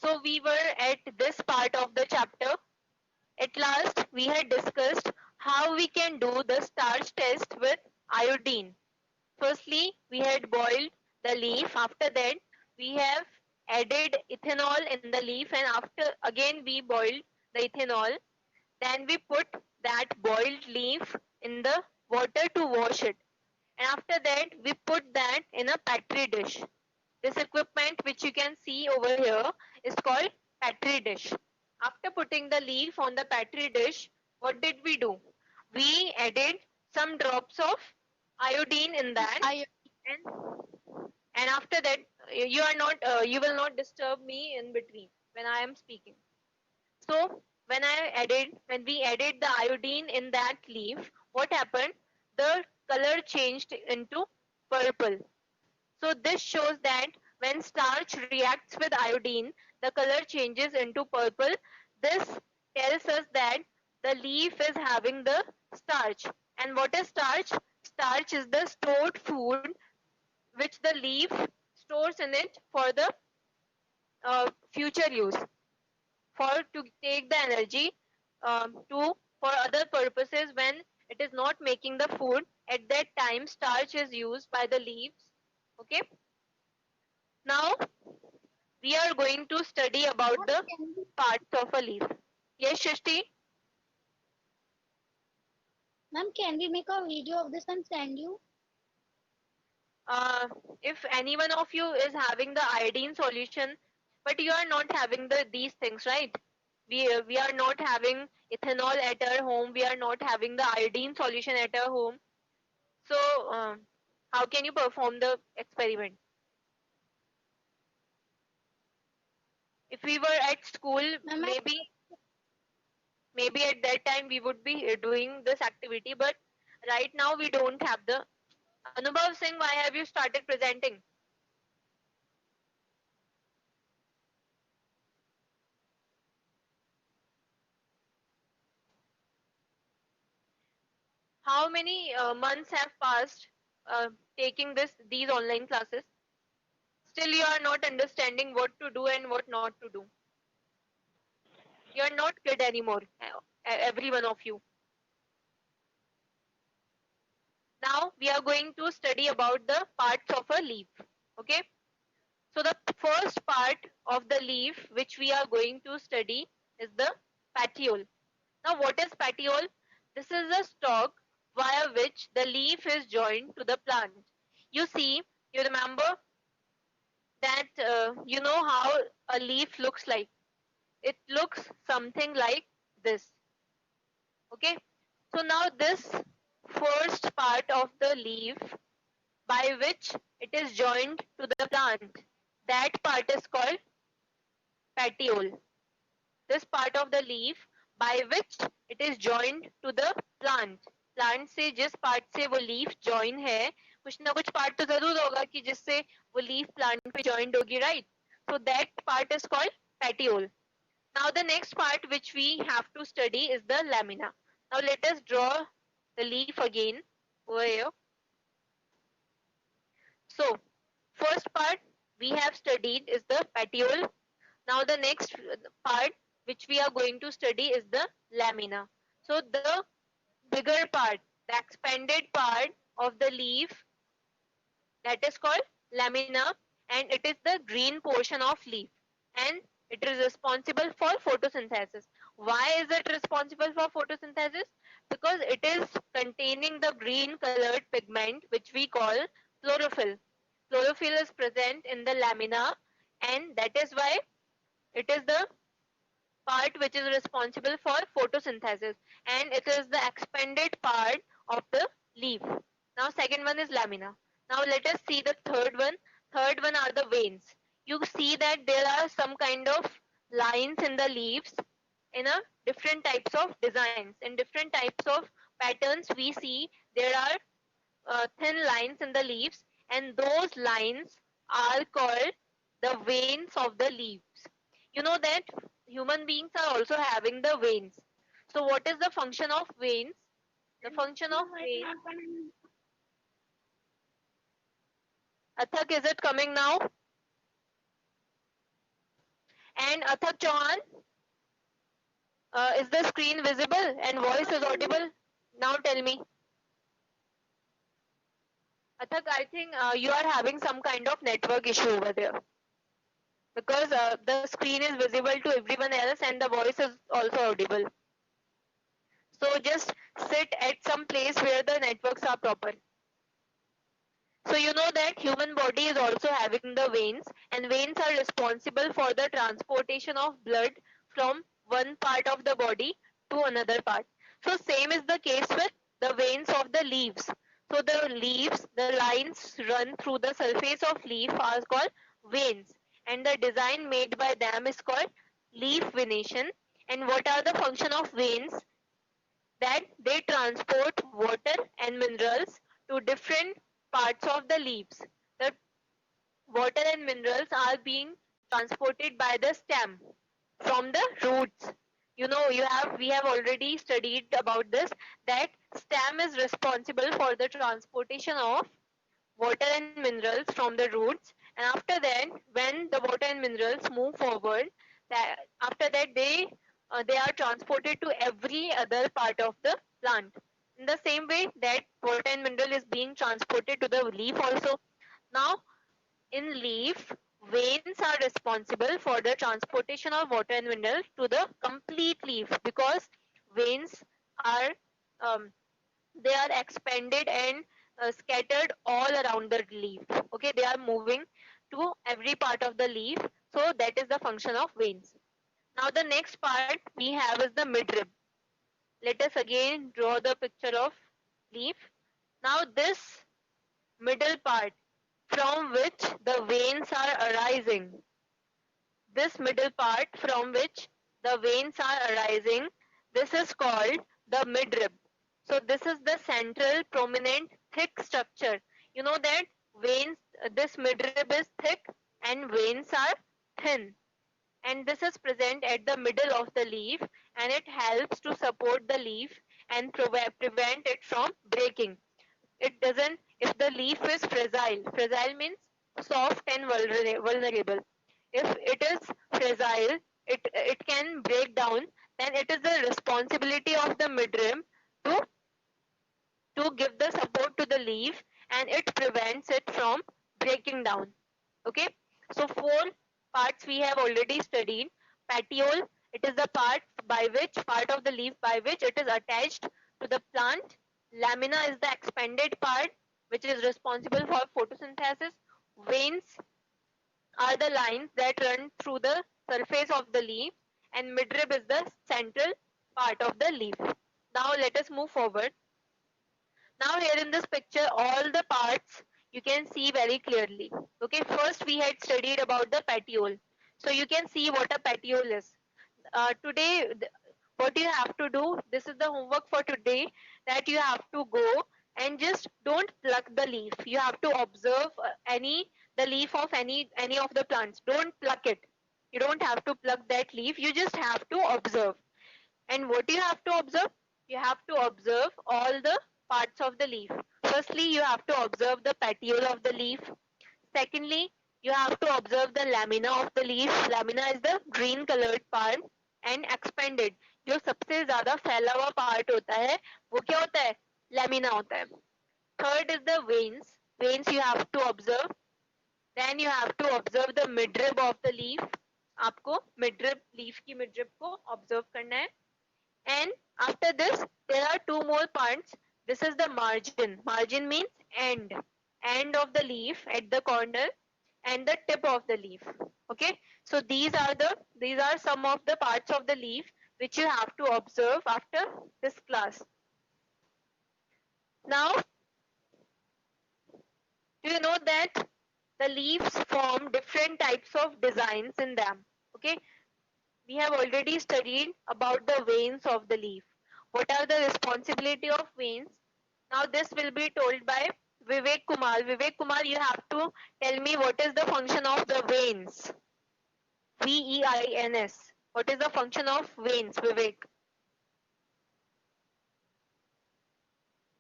So we were at this part of the chapter. At last, we had discussed how we can do the starch test with iodine. Firstly, we had boiled the leaf. After that, we have added ethanol in the leaf, and after again we boiled the ethanol. Then we put that boiled leaf in the water to wash it. And after that, we put that in a Petri dish. This equipment which you can see over here is called Petri dish. After putting the leaf on the Petri dish, what did we do? We added some drops of iodine in that, and after that you will not disturb me in between when I am speaking. So when we added the iodine in that leaf, what happened? The color changed into purple. So this shows that when starch reacts with iodine, the color changes into purple. This tells us that the leaf is having the starch. And what is starch? Starch is the stored food which the leaf stores in it for the future use, for to take the energy to for other purposes. When it is not making the food, at that time starch is used by the leaves. Okay. Now we are going to study about the parts of a leaf. Yes, Shrishti? Ma'am, can we make a video of this and send you? Uh, if any one of you is having the iodine solution, but you are not having these things, right? We are not having ethanol at our home. We are not having the iodine solution at our home. So, how can you perform the experiment? If we were at school, Ma'am, maybe at that time we would be doing this activity, but right now we don't have the. Anubhav Singh, why have you started presenting? How many months have passed taking these online classes? Still, you are not understanding what to do and what not to do. You are not kid anymore, every one of you. Now we are going to study about the parts of a leaf. Okay. So the first part of the leaf which we are going to study is the petiole. Now what is petiole? This is a stalk via which the leaf is joined to the plant. You see, you remember that you know how a leaf looks like. It looks something like this. Okay. So now this first part of the leaf by which it is joined to the plant, that part is called petiole. This part of the leaf by which it is joined to the plant. Plant से जिस part से वो leaf join है, कुछ ना कुछ part तो जरूर होगा कि जिससे वो लीफ प्लांट पे जॉइंड होगी, right? So that part is called petiole. Now the next part which we have to study is the lamina. Now let us draw the leaf again over here. So first part we have studied is the petiole. Now the next part which we are going to study is the lamina. So the bigger part, the expanded part of the leaf, that is called lamina, and it is the green portion of leaf, and it is responsible for photosynthesis. Why is it responsible for photosynthesis? Because it is containing the green colored pigment which we call chlorophyll. Chlorophyll is present in the lamina, and that is why it is the part which is responsible for photosynthesis, and it is the expanded part of the leaf. Now second one is lamina. Now let us see the third one. Third one are the veins. You see that there are some kind of lines in the leaves in a different types of designs. In different types of patterns we see there are thin lines in the leaves, and those lines are called the veins of the leaves. You know that human beings are also having the veins. So what is the function of veins? The function of veins. Athak, is it coming now? And Athak Chauhan, is the screen visible and voice is audible? Now tell me. Athak, I think you are having some kind of network issue over there, because the screen is visible to everyone else and the voice is also audible. So just sit at some place where the networks are proper. So you know that human body is also having the veins, and veins are responsible for the transportation of blood from one part of the body to another part. So same is the case with the veins of the leaves. So the leaves, the lines run through the surface of leaf are called veins, and the design made by them is called leaf venation. And what are the function of veins? That they transport water and minerals to different parts of the leaves. The water and minerals are being transported by the stem from the roots. You know, we have already studied about this, that stem is responsible for the transportation of water and minerals from the roots, and after that when the water and minerals move forward, that after that they are transported to every other part of the plant. In the same way that water and mineral is being transported to the leaf also. Now in leaf, veins are responsible for the transportation of water and mineral to the complete leaf, because veins are um, they are expanded and scattered all around the leaf. Okay, they are moving to every part of the leaf. So that is the function of veins. Now the next part we have is the midrib. Let us again draw the picture of leaf. Now this middle part from which the veins are arising, this middle part from which the veins are arising, this is called the midrib. So this is the central prominent thick structure. You know that veins, this midrib is thick and veins are thin, and this is present at the middle of the leaf, and it helps to support the leaf and prevent it from breaking. It doesn't, if the leaf is fragile means soft and vulnerable. If it is fragile, it can break down, then it is the responsibility of the midrim to give the support to the leaf, and it prevents it from breaking down. Okay, so four parts we have already studied. Petiole, it is the part of the leaf by which it is attached to the plant. Lamina is the expanded part which is responsible for photosynthesis. Veins are the lines that run through the surface of the leaf, and midrib is the central part of the leaf. Now let us move forward. Now here in this picture, all the parts you can see very clearly. Okay, first we had studied about the petiole. So you can see what a petiole is. Today, what you have to do, this is the homework for today, that you have to go and just don't pluck the leaf. You have to observe the leaf of any of the plants. Don't pluck it. You don't have to pluck that leaf. You just have to observe. And what you have to observe? You have to observe all the parts of the leaf. Firstly, you have to observe the petiole of the leaf. Secondly, you have to observe the lamina of the leaf. Lamina is the green colored part and expanded. जो सबसे ज्यादा फैला हुआ part होता है वो क्या होता है? Lamina होता है. Third is the veins. Veins you have to observe. Then you have to observe the midrib of the leaf. आपको midrib, leaf की midrib को observe करना है. And after this, there are two more parts. This is the margin. Margin means end. End of the leaf at the corner and the tip of the leaf. Okay. So these are some of the parts of the leaf which you have to observe after this class. Now, do you know that the leaves form different types of designs in them? Okay. We have already studied about the veins of the leaf. What are the responsibility of veins? Now this will be told by Vivek Kumar. Vivek Kumar, you have to tell me what is the function of the veins. V-E-I-N-S. What is the function of veins, Vivek?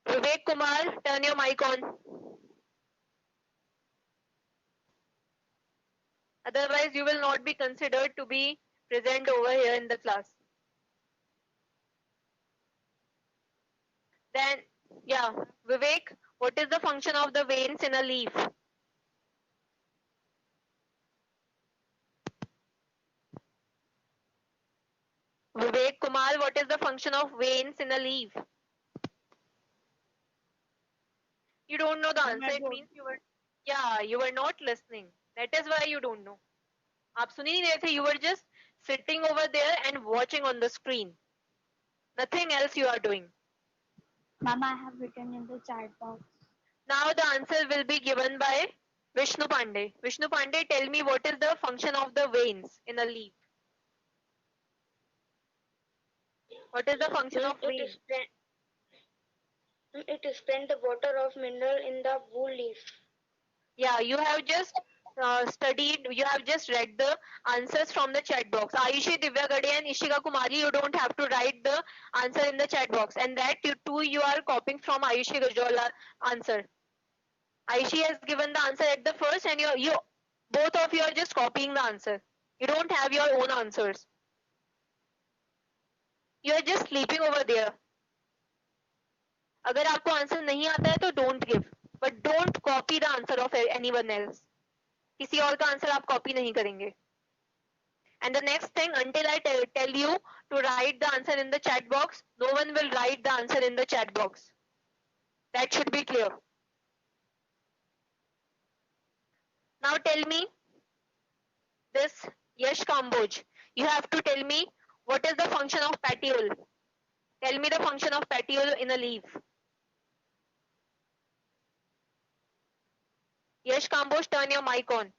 Vivek Kumar, turn your mic on. Otherwise, you will not be considered to be present over here in the class. Then, yeah, Vivek, what is the function of the veins in a leaf? Vivek Kumar, what is the function of veins in a leaf? You don't know the answer. It means you were not listening. That is why you don't know. आप सुन ही नहीं रहे थे. You were just sitting over there and watching on the screen. Nothing else you are doing. Mama, I have written in the chat box. Now the answer will be given by Vishnu Pandey. Vishnu Pandey, tell me what is the function of the veins in a leaf? What is the function of veins? It spend the water of mineral in the wool leaf. Yeah, you have just studied, you have just read the answers from the chat box. Ayushi, Divya Gade and Ishika Kumari, you don't have to write the answer in the chat box. And that you are copying from Ayushi Gajwala answer. Ayushi has given the answer at the first and you both of you are just copying the answer. You don't have your own answers. You are just sleeping over there. अगर आपको answer नहीं आता है तो don't give but don't copy the answer of anyone else. किसी और का answer आप कॉपी नहीं करेंगे. And the next thing, until I tell you to write the answer in the chat box, no one will write the answer in the chat box. That should be clear. Now tell me this, Yash Kamboj. You have to tell me what is the function of petiole. Tell me the function of petiole in a leaf. Yash Kamboj, turn your mic on.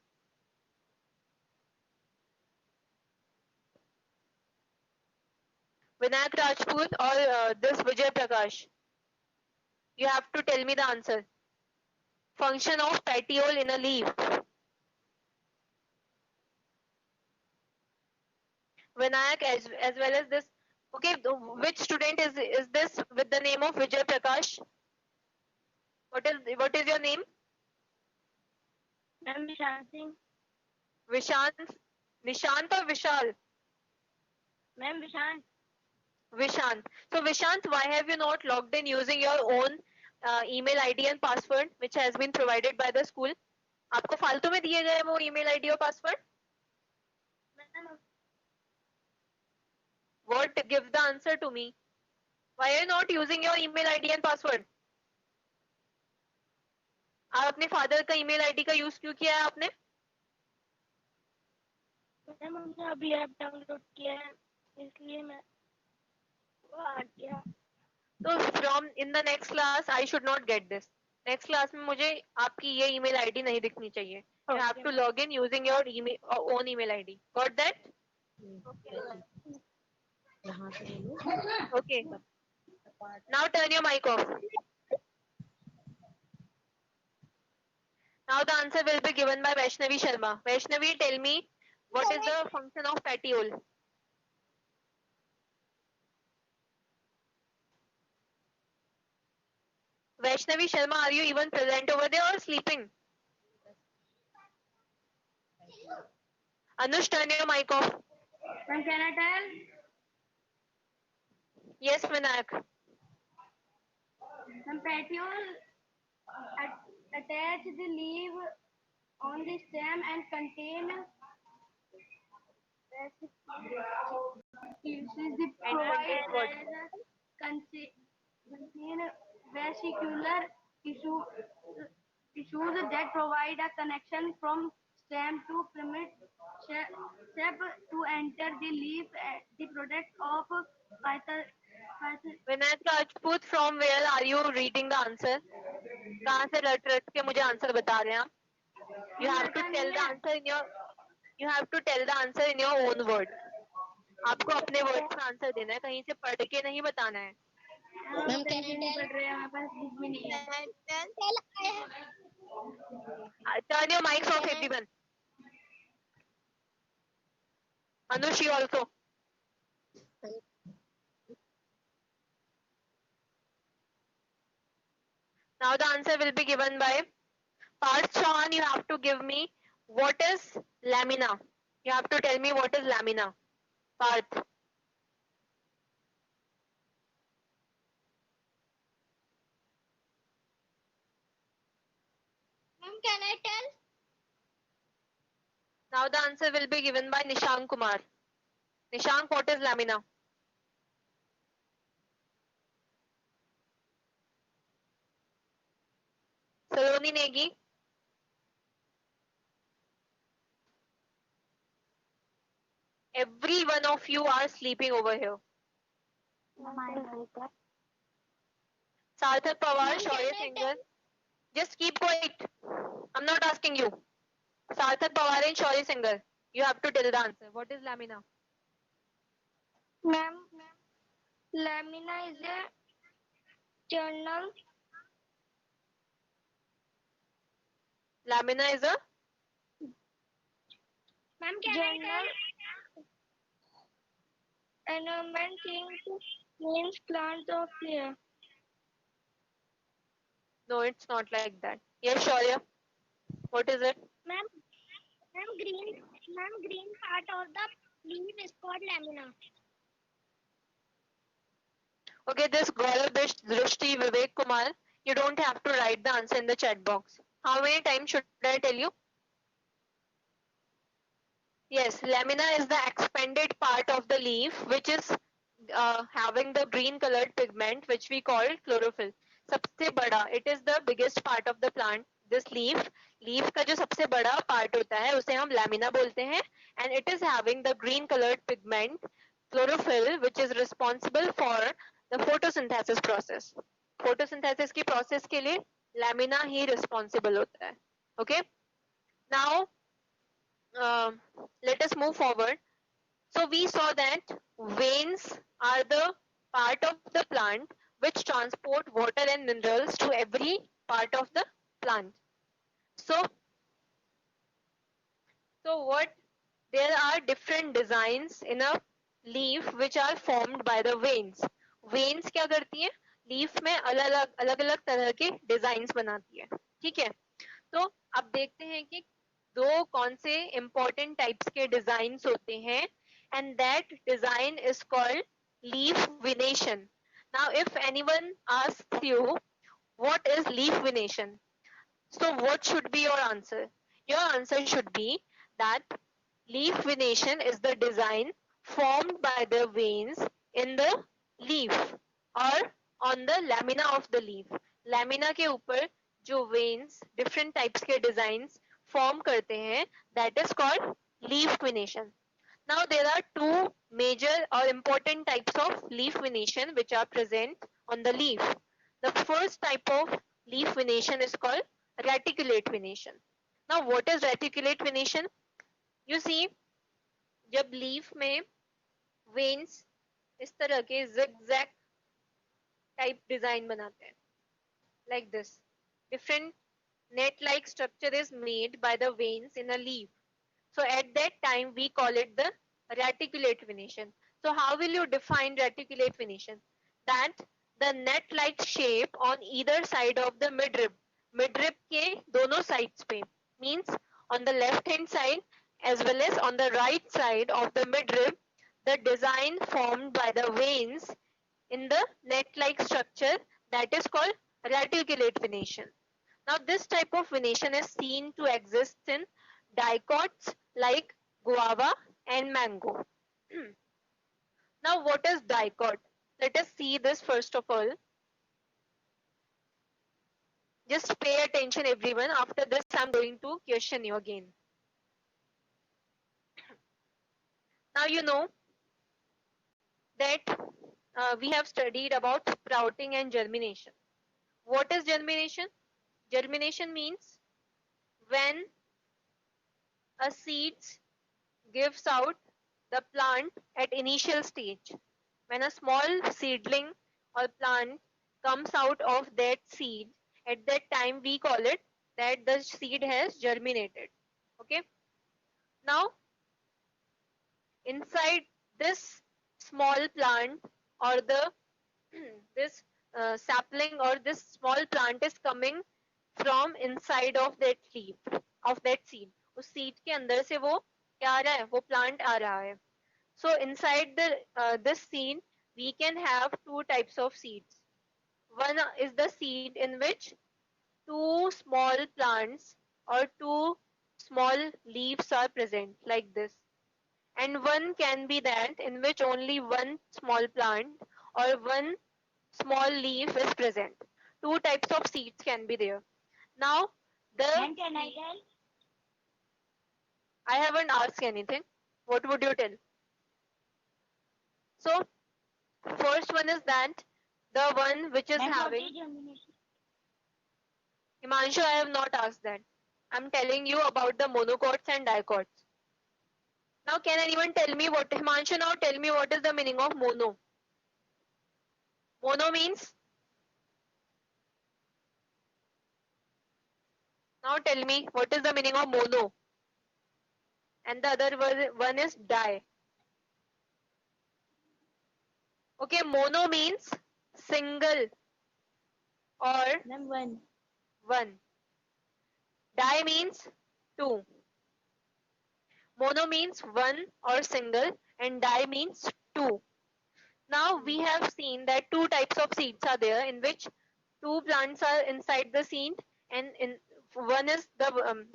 Vinayak Rajput or this Vijay Prakash. You have to tell me the answer. Function of petiole in a leaf. Vinayak as well as this. Okay, which student is this with the name of Vijay Prakash? What is your name? Ma'am, Vishant Singh. Vishant, Nishant or Vishal? Ma'am, Vishant. Vishant. So Vishant, why have you not logged in using your own email ID and password which has been provided by the school? आपको फालतू में दिए गए वो email ID और password? What? Give the answer to me. Why are you not using your email ID and password? आप अपने father का ईमेल आईडी का यूज क्यों किया है आपने? मैम हमने अभी ऐप डाउनलोड किया है इसलिए मैं आ गया. तो from in the next class I should not get this. Next class में मुझे आपकी ये email ID नहीं दिखनी चाहिए. You have to log in using your email own email ID. Got that? Okay. Now turn your mic off. Now the answer will be given by Vaishnavi Sharma. Vaishnavi, tell me what is the function of petiole? Vaishnavi Sharma, are you even present over there or sleeping? Anush, turn your mic off. Ma'am, can I tell? Yes, Vinayak. Ma'am, petiole attach the leaf on the stem and contain contain vesicular tissues that provide a connection from stem to permit sap to enter the leaf. The product of Vinayak Rajput, from where are you reading the answer? कहाँ से रट के मुझे answer बता रहे हैं आप? You have to tell the answer in your own word. आपको अपने वर्ड में आंसर देना है, कहीं से पढ़ के नहीं बताना है. Ma'am, can I Turn your mics off, everyone. Anush, you also. Now the answer will be given by Parth Chauhan. You have to give me what is lamina. You have to tell me what is lamina. Parth. Ma'am, can I tell? Now the answer will be given by Nishank Kumar. Nishank, what is lamina? Saloni Negi. Every one of you are sleeping over here. Sarthak Pawar, Ma'am, Shaurya can I Singhal. tell? Just keep quiet. I'm not asking you. Sarthak Pawar and Shaurya Singhal. You have to tell the answer. What is lamina? Ma'am, lamina is a journal. Lamina is a Ma'am, can I tell? Environment means plants of air. no, it's not like that. Yes, Shaurya. What is it? Ma'am, green part of the leaf is called lamina. Okay, this Gaurav Drishti Vivek Kumar. You don't have to write the answer in the chat box. How many times should I tell you? Yes, lamina is the expanded part of the leaf which is having the green colored pigment which we call chlorophyll. सबसे बड़ा, it is the biggest part of the plant. This leaf का जो सबसे बड़ा part होता है उसे हम lamina बोलते हैं, and it is having the green colored pigment chlorophyll which is responsible for the photosynthesis process. Photosynthesis की process के लिए lamina ही responsible होता है. Okay, now let us move forward. So we saw that veins are the part of the plant which transport water and minerals to every part of the plant. So what, there are different designs in a leaf which are formed by the veins. Veins क्या करती है? Leaf में अलग अलग तरह के design बनाती है. ठीक है, तो अब देखते हैं कि दो कौन से important types के designs होते हैं, and that design is called leaf venation. Now if anyone asks you what is leaf venation, so what should be your answer? Your answer should be that leaf venation is the design formed by the veins in the leaf or on the lamina of the leaf. Lamina के ऊपर जो veins different types के designs form करते हैं, that is called leaf venation. Now there are two major or important types of leaf venation which are present on the leaf. The first type of leaf venation is called reticulate venation. Now what is reticulate venation? You see, जब leaf में veins इस तरह के zigzag type design बनाते हैं, like this. Different net-like structure is made by the veins in a leaf. So at that time we call it the reticulate venation. So how will you define reticulate venation? That the net-like shape on either side of the midrib के दोनों sides पे, means on the left hand side as well as on the right side of the midrib, the design formed by the veins in the net-like structure, that is called reticulate venation. Now this type of venation is seen to exist in dicots like guava and mango. Now what is dicot? Let us see this first of all. Just pay attention everyone. After this I'm going to question you again. Now you know that we have studied about sprouting and germination. What is germination? Germination means when a seed gives out the plant at initial stage. When a small seedling or plant comes out of that seed, at that time we call it that the seed has germinated. Okay. Now inside this small plant or the this sapling or this small plant is coming from inside of that leaf of that seed. उस seed के अंदर से वो क्या आ रहा है? वो plant आ रहा है. So inside the this seed, we can have two types of seeds. One is the seed in which two small plants or two small leaves are present like this. And one can be that in which only one small plant or one small leaf is present. Two types of seeds can be there. Now, the Ma'am, can I tell? I haven't asked anything. What would you tell? So, first one is that the one which is Ma'am, what having is germination? Himanshu, I have not asked that. I'm telling you about the monocots and dicots. Now, can anyone tell me what Himanshu? Now, tell me what is the meaning of mono? Mono means. Now, tell me what is the meaning of mono? And the other one is di. Okay, mono means single or Ma'am, one. one. Di means two. Mono means one or single, and di means two. Now we have seen that two types of seeds are there in which two plants are inside the seed, and in one is the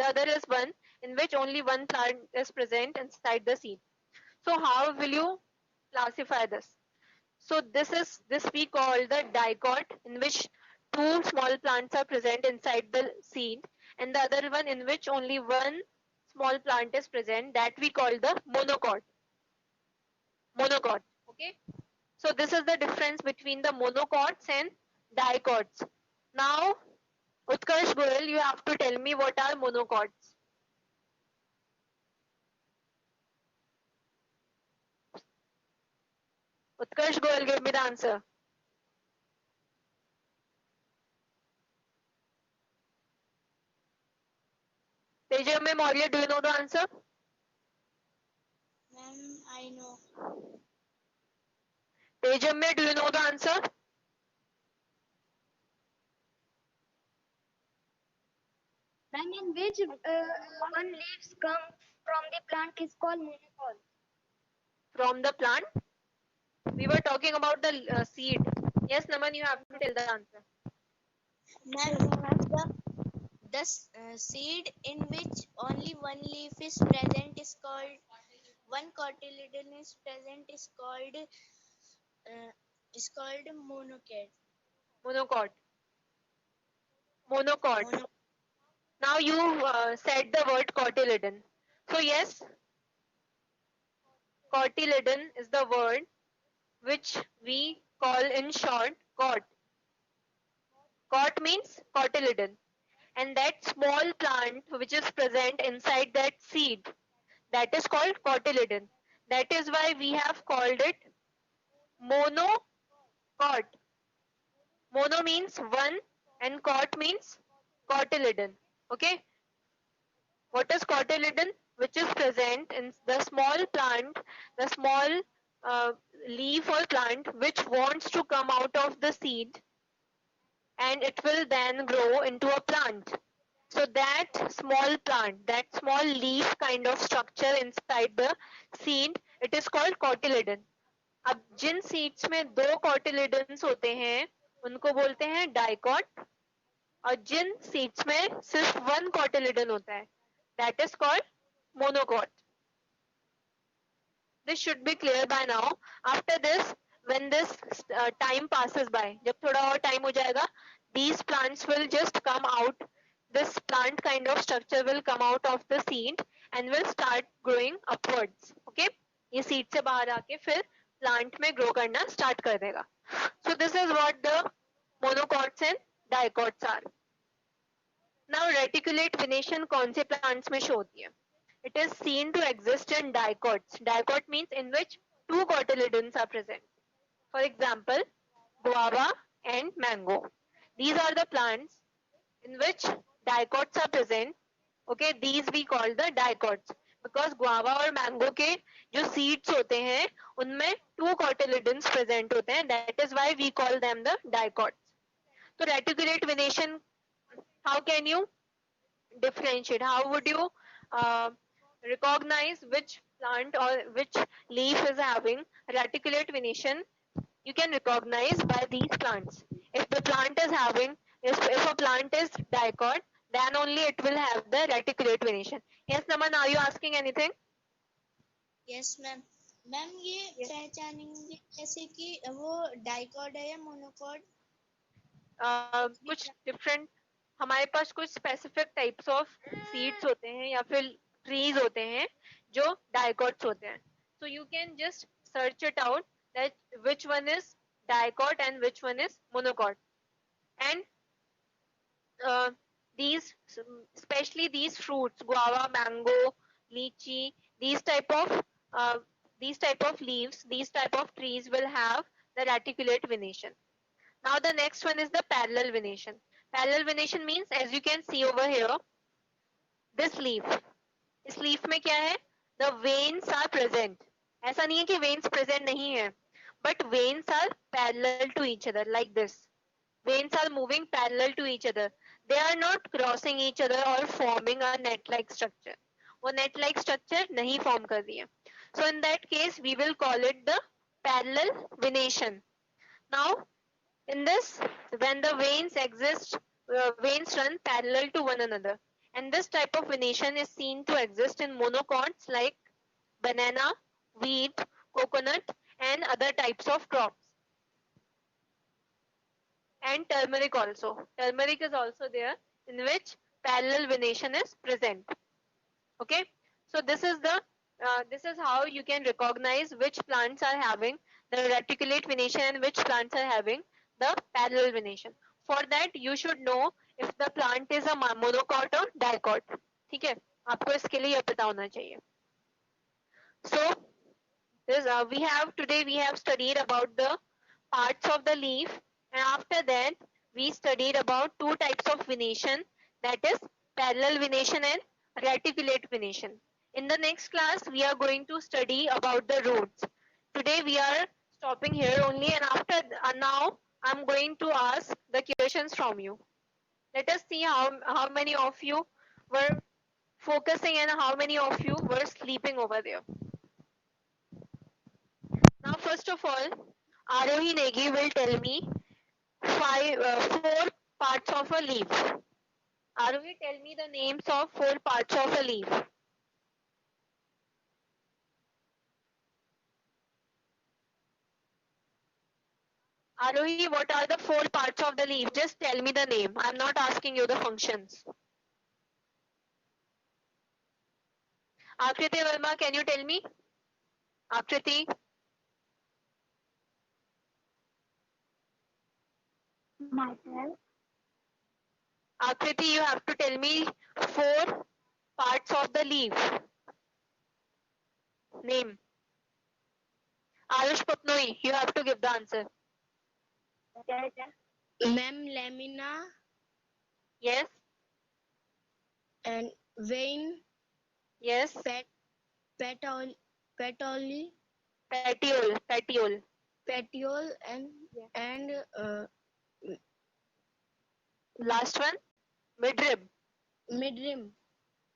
other is one in which only one plant is present inside the seed. So how will you classify this? So this we call the dicot, in which two small plants are present inside the seed, and the other one in which only one small plant is present, that we call the monocot. Monocot. Okay. So this is the difference between the monocots and dicots. Now, Utkarsh Goyal, you have to tell me what are monocots. Utkarsh Goyal, give me the answer. Tejamay Maurya, do you know the answer? Ma'am, I know. Tejamay, do you know the answer? Ma'am, in which one leaves come from the plant is called monocot. From the plant? We were talking about the seed. Yes, Naman, you have to tell the answer. Ma'am, the seed in which only one leaf is present one cotyledon is present is called monocot. Monocot. Monocot. Now you said the word cotyledon. So yes, cotyledon is the word which we call in short cot. Cot means cotyledon. And that small plant which is present inside that seed, that is called cotyledon. That is why we have called it monocot. Mono means one and cot means cotyledon. Okay. What is cotyledon? Which is present in the small plant, the small uh, leaf or plant which wants to come out of the seed, and it will then grow into a plant. So that small plant, that small leaf kind of structure inside the seed, it is called cotyledon. अब जिन seeds में दो cotyledons होते हैं उनको बोलते हैं dicot, और जिन seeds में सिर्फ वन cotyledon होता है that is called monocot. This should be clear by now. After this, when this time passes by, जब थोड़ा और time हो जाएगा, these plants will just come out. This plant kind of structure will come out of the seed and will start growing upwards. Okay? ये seed से बाहर आके फिर plant में grow करना start कर देगा. So this is what the monocots and dicots are. Now reticulate venation कौन से plants में show होती है? It is seen to exist in dicots. Dicot means in which two cotyledons are present. For example, guava and mango. These are the plants in which dicots are present. Okay, these we call the dicots. Because guava और mango के जो seeds होते हैं उनमें two cotyledons present होते हैं. That is why we call them the dicots. So reticulate venation, how can you differentiate? How would you recognize which plant or which leaf is having reticulate venation, you can recognize by these plants. If the plant is having, if a plant is dicot, then only it will have the reticulate venation. Yes, Naman, are you asking anything? Yes ma'am. Ma'am ये Yes. पहचानेंगे कैसे कि वो dicot है या monocot? कुछ different, हमारे पास कुछ स्पेसिफिक टाइप्स ऑफ सीड्स होते हैं या फिर ट्रीज होते हैं जो डाइकॉट्स होते हैं. So you can just search it out that which one is dicot and which one is monocot. And these, especially these fruits, guava, mango, lychee, these type of uh, these type of leaves, these type of trees will have the reticulate venation. Now the next one is the parallel venation. Parallel venation means, as you can see over here, this leaf. इस leaf में क्या है? The veins are present. ऐसा नहीं है कि veins present नहीं है, but veins are parallel to each other like this. Veins are moving parallel to each other. They are not crossing each other or forming a net-like structure. वो net-like structure नहीं form कर रही है. So in that case, we will call it the parallel venation. Now, in this, when the veins exist, veins run parallel to one another, and this type of venation is seen to exist in monocots like banana, wheat, coconut, and other types of crops. And turmeric also. Turmeric is also there, in which parallel venation is present. Okay, so this is how you can recognize which plants are having the reticulate venation and which plants are having the parallel venation. For that, you should know if the plant is a monocot or dicot. ठीक है, आपको इसके लिए ये पता होना चाहिए. So this we have studied about the parts of the leaf, and after that we studied about two types of venation, that is parallel venation and reticulate venation. In the next class we are going to study about the roots. Today we are stopping here only, and after now I'm going to ask the questions from you. Let us see how many of you were focusing and how many of you were sleeping over there. Now, first of all, Arohi Negi will tell me four parts of a leaf. Arohi, tell me the names of four parts of a leaf. Arohi, what are the four parts of the leaf? Just tell me the name. I'm not asking you the functions. Akriti Verma, can you tell me? Akriti? Myself. Akriti, you have to tell me four parts of the leaf. Name. Ayush Patnoi, you have to give the answer. Ma'am lamina Yes? And when Yes? पेटोली Petiole. petiole and Last one? Midrib. midrim.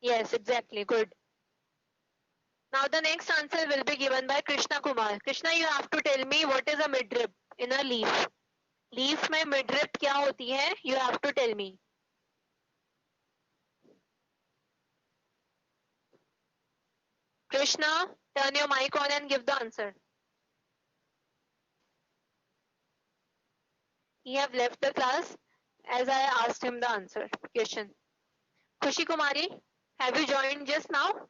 Yes, exactly. Good. Now the next answer will be given by Krishna Kumar. Krishna, you have to tell me what is a midrib in a leaf. Leaf में midrib क्या होती है? You have to tell me. Krishna, turn your mic on and give the answer. He have left the class as I asked him the answer question. Khushi Kumari, have you joined just now?